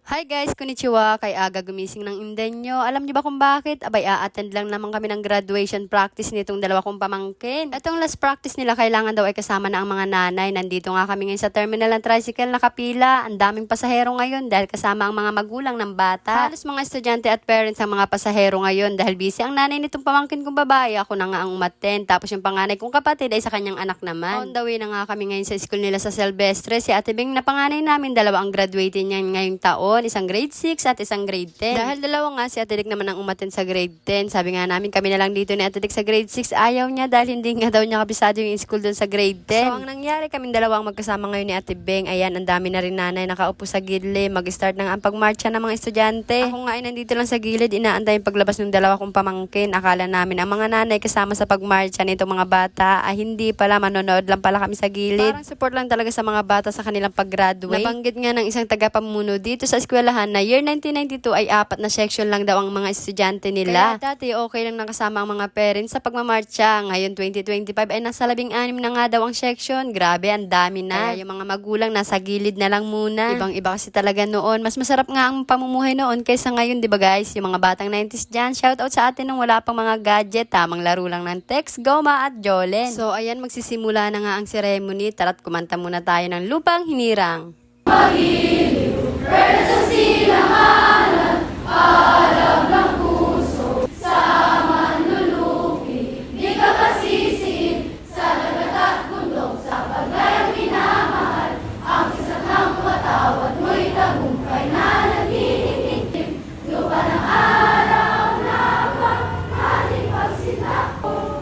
Hi guys, konnichiwa. Kay aga gumising ng indenyo. Alam niyo ba kung bakit? Abay, a-attend lang naman kami ng graduation practice nitong dalawa kong pamangkin. Itong last practice nila, kailangan daw ay kasama na ang mga nanay. Nandito nga kami ngayon sa terminal ng tricycle, nakapila. Ang daming pasahero ngayon dahil kasama ang mga magulang ng bata. Halos mga estudyante at parents ang mga pasahero ngayon dahil busy ang nanay nitong pamangkin kong babae. Ako na nga ang umattend. Tapos yung panganay kong kapatid ay sa kanyang anak naman. On the way na nga kami ngayon sa school nila sa Silvestre. Si Ate Bing na panganay namin, dalawa ang graduating niya ngayong taon. Isang grade 6 at isang grade 10. Dahil dalawa nga, si Ate Dick naman ang umattend sa grade 10. Sabi nga namin, kami na lang dito ni Ate Dick sa grade 6. Ayaw niya dahil hindi nga daw niya kabisado yung school doon sa grade 10. So, ang nangyari, kaming dalawa ang magkasama ngayon ni Ate Beng. Ayan, ang dami na rin nanay nakaupo sa gilid. Mag-start na nga ang pagmarcha ng mga estudyante. Ako nga ay nandito lang sa gilid, inaantay yung paglabas ng dalawa kong pamangkin. Akala namin ang mga nanay kasama sa pagmarcha nitong mga bata ay hindi pala, manonood lang pala kami sa gilid. Parang support lang talaga sa mga bata sa kanilang pag-graduate. Nabanggit nga ng isang tagapamuno dito sa eskwelahan na year 1992 ay 4 na section lang daw ang mga estudyante nila. Kaya dati okay lang nakasama ang mga parents sa pagmamarcha. Ngayon 2025 ay nasa 16 na nga daw ang section. Grabe, ang dami na. Kaya yung mga magulang nasa gilid na lang muna. Ibang-iba kasi talaga noon. Mas masarap nga ang pamumuhay noon kaysa ngayon, di ba guys? Yung mga batang 90s dyan, shoutout sa atin nung wala pang mga gadget. Tamang laro lang ng text, goma at jolen. So ayan, magsisimula na nga ang ceremony. Tara't kumanta muna tayo ng Lupang Hinirang. Magiliw, pero sa silanganan, alam ng puso, sa manlulupi, di ka masisiin, sa dagat at bundok, sa paglayang minamahal, ang isang ng patawad mo'y tagumpay na naghihingitim, lupa ng araw na pag-ating pagsinako,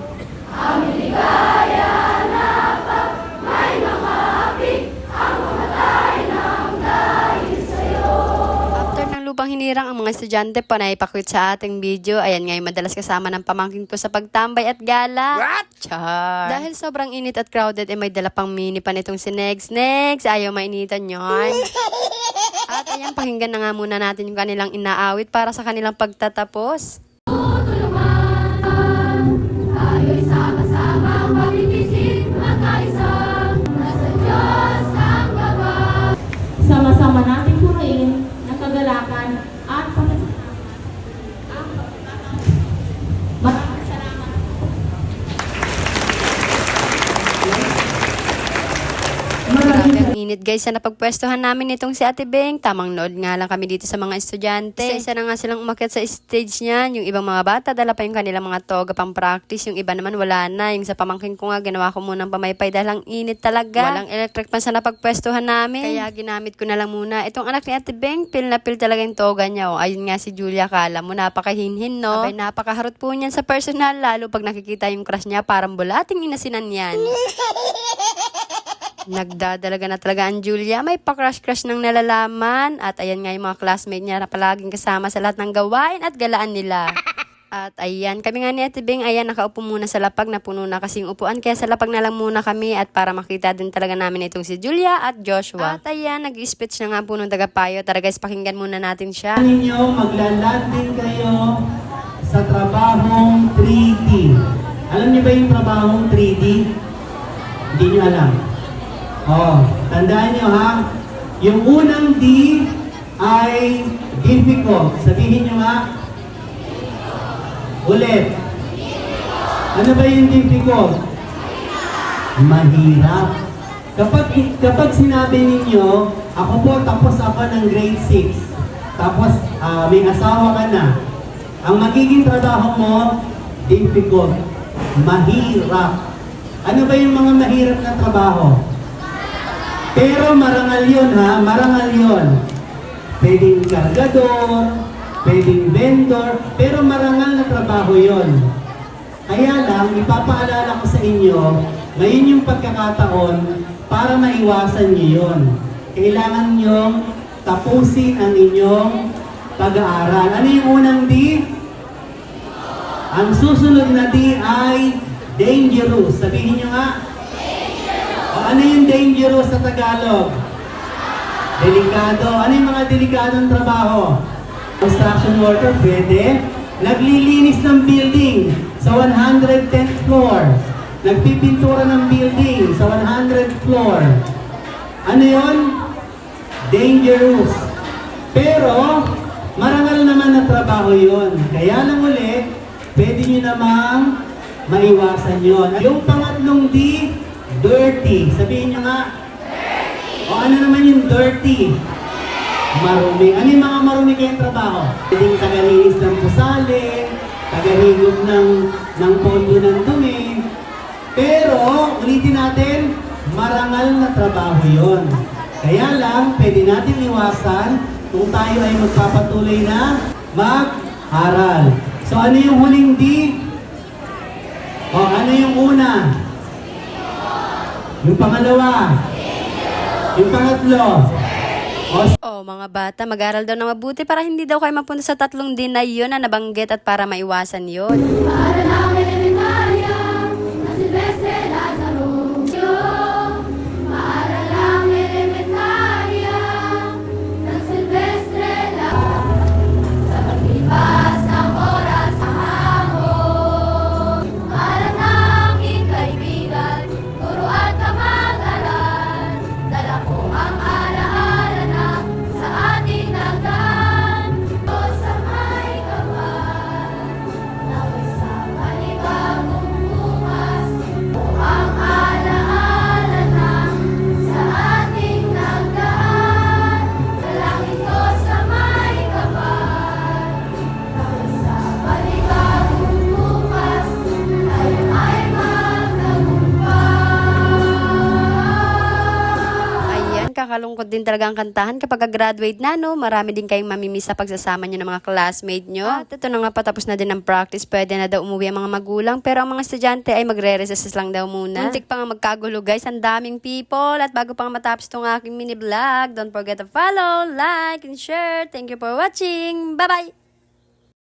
aming ligaya na pag may mga apik, ang mamatay ng dahil sa'yo. After ng Lupang Hinirang, ang mga estudyante panay pakwit sa ating video. Ayan nga yung madalas kasama ng pamangkin ko sa pagtambay at gala. What? Char! Dahil sobrang init at crowded, may dala pang mini pa nitong si Negs. Negs, ayaw mainitan yon. At ayan, pakinggan na nga muna natin yung kanilang inaawit para sa kanilang pagtatapos. Tayo'y sama-sama magbibisig magkaisa. Nasa Diyos ang gabay. Sama-sama natin purihin ng kagalakan at pasasalamat. Maraming salamat. Grabe ang init guys sa napagpwestuhan namin nitong si Ate Beng. Tamang nood nga lang kami dito sa mga estudyante. Isa-isa na nga silang umakyat sa stage niyan. Yung ibang mga bata, dala pa yung kanilang mga toga pang practice. Yung iba naman wala na. Yung sa pamangkin ko nga, ginawa ko munang pamaypay dahil ang init talaga. Walang electric pan sa napagpwestuhan namin. Kaya ginamit ko na lang muna. Itong anak ni Ate Beng, pil na pil talaga yung toga niya. O, ayun nga si Julia, kala mo napakahinhin, no? Abay, napakaharot po niyan sa personal. Lalo pag nakikita yung crush niya, parang bulating inasinan yan. Nagdadalaga na talaga ang Julia. May pa-crush-crush ng nalalaman. At ayan nga yung mga classmate niya na palaging kasama sa lahat ng gawain at galaan nila. At ayan, kami nga ni Ate Beng, ayan, nakaupo muna sa lapag na puno na kasing upuan. Kaya sa lapag na lang muna kami at para makita din talaga namin itong si Julia at Joshua. At ayan, nag-speech na nga po nung tagapayo. Tara guys, pakinggan muna natin siya. Ninyo, maglaland din kayo sa trabahong 3D. Alam niyo ba yung trabahong 3D? Hindi niyo alam. Oh, tandaan niyo ha. Yung unang D ay difficult. Sabihin niyo nga. Ulit. Ano ba yung difficult? Mahirap. Kapag sinabi ninyo, ako po tapos ako ng grade 6. Tapos may asawa ka na. Ang magiging trabaho mo, difficult. Mahirap. Ano ba yung mga mahirap na trabaho? Pero marangal yun ha, marangal yun. Pwedeng kargador, pwedeng vendor, pero marangal na trabaho yun. Kaya lang, ipapaalala ko sa inyo, ngayon yung pagkakataon para maiwasan nyo yun. Kailangan nyo tapusin ang inyong pag-aaral. Ano yung unang D? Ang susunod na D ay dangerous. Sabihin nyo nga. O, ano yung dangerous sa Tagalog? Delikado. Ano yung mga delikadong trabaho? Construction worker, pwede. Naglilinis ng building sa 110th floor. Nagpipintura ng building sa 100th floor. Ano yon? Dangerous. Pero, marangal naman na trabaho yon. Kaya lang uli, pwede nyo namang maiwasan yon. Yung pangatlong D, dirty. Sabihin nyo nga. Dirty. O ano naman yung dirty? Marumi. Ano yung mga marumi kayong trabaho? Pwedeng tagalinis ng pusali, tagahigop ng pondo ng dumi. Pero, ulitin natin, marangal na trabaho yon. Kaya lang, pwede natin iwasan kung tayo ay magpapatuloy na mag-aral. So, ano yung huling D? O, ano yung una? Yung pangalawa? Yung pangatlo? Oh, mga bata, mag-aral daw na mabuti para hindi daw kayo mapunta sa tatlong din na yun na nabanggit at para maiwasan yun. Para ng elementarya na Silvestre Lazaro. Para ng elementarya ng Silvestre Lazaro. Sa paglipas ng oras sa hamon. Para ng aking kaibigan, turo at kamag-aral. Dala ko ang alaala na sa ating nagdaan. O sa may kapal. Naway sa panibagong bukas o ang alaala na sa ating nagdaan. Dalangin ko sa may kapal. Naway sa panibagong bukas tayo ay magtagumpay. Ayan, kakalungkot din talaga ang kantahan kapag graduate na, no? Marami din kayong mamimiss sa pagsasama nyo ng mga classmate nyo. At ito na nga, patapos na din ang practice, pwede na daw umuwi ang mga magulang, pero ang mga estudyante ay magre-recess lang daw muna. Muntik pa nga magkagulo, guys, ang daming people. At bago pa nga matapos itong aking mini vlog, don't forget to follow, like, and share. Thank you for watching. Bye-bye!